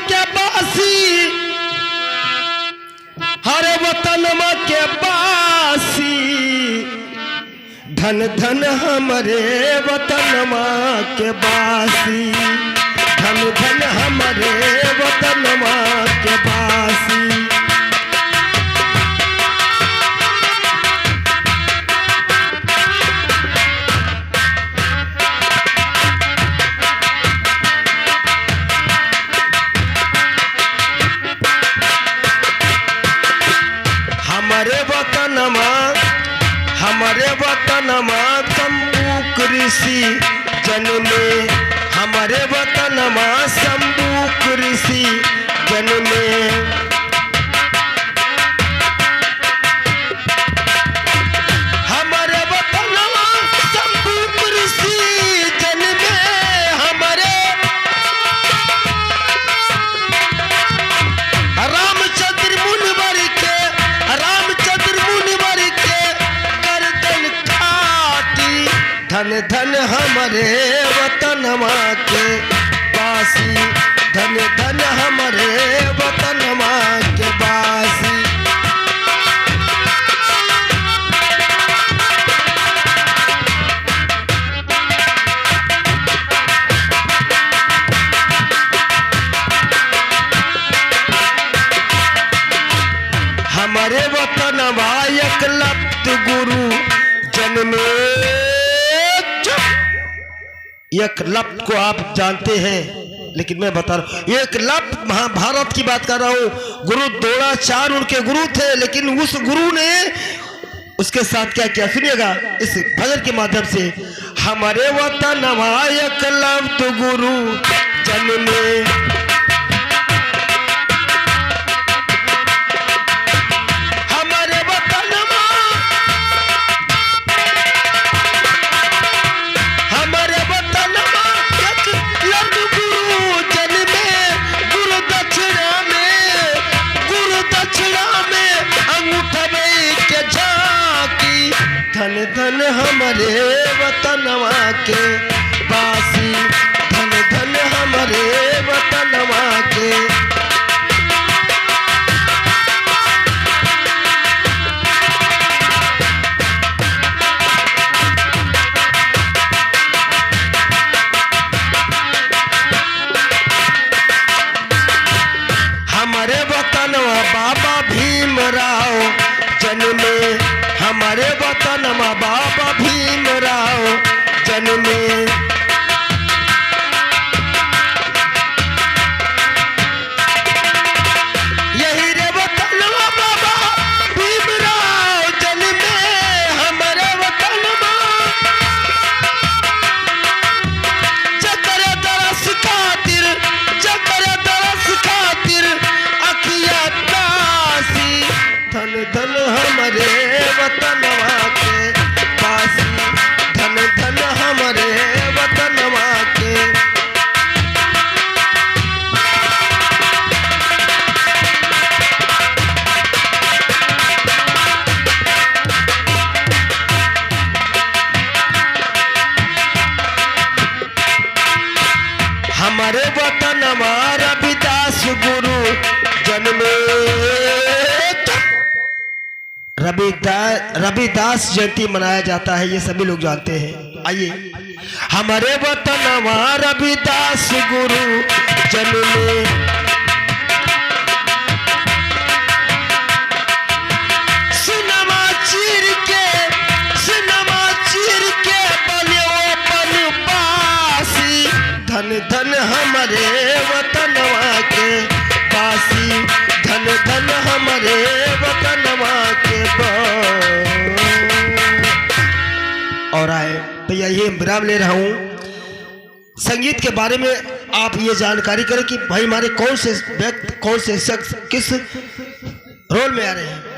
के बासी, हरे वतनमा के बासी, धन धन हमारे वतनमा के बासी, धन धन हमारे वतनमा के बासी। हमारे वतनमा शंभू ऋषि जन्मे, हमारे वतनमा शंभू ऋषि जन्मे। हमारे वतनमा शंभू ऋषि जन्मे, हमारे रामचंद्र मुनिवर के, रामचंद्र मुनिवर के गर्दन काटी, धन धन हमारे वतनमा के बासी, धन धन हमारे वतनमा के बासी। हमारे वतनमा एकलव्य गुरु जन्मे। एकलव्य को आप जानते हैं, लेकिन मैं बता रहा हूं एकलव्य महाभारत की बात कर रहा हूं। गुरु द्रोणाचार्य उनके गुरु थे, लेकिन उस गुरु ने उसके साथ क्या किया सुनिएगा इस भजन के माध्यम से। हमारे वतनमा एकलव्य गुरु जन्मे, धन धन हमारे वतनमा के बासी, धन धन हमारे वतनमा के। हमारे वतनमा बाबा भीमराव जन्मे, हमारे वतनमा बाबा भीमराव जन्मे। यही रे वतनमा बाबा भीमराव जन्मे, हमारे वतनमा जकर दरस खातिर, जकर दरस खातिर अखिया कासी, धन धन हमारे वतनमा के बासी, धन धन हमारे वतनमा के। हमारे वतनमा रविदास गुरु जन्मे। रविदास जयंती मनाया जाता है, ये सभी लोग जानते हैं। आइए, हमारे वतनमा रविदास गुरु जन्मे। सिनमा चीर के, सिनमा चीर के बने अपन पासी, धन धन हमारे वतनमा के बासी, धन धन हमारे वतनमा के। और आए भैया ये विराम ले रहा हूं। संगीत के बारे में आप ये जानकारी करें कि भाई हमारे कौन से व्यक्ति, कौन से शख्स किस रोल में आ रहे हैं।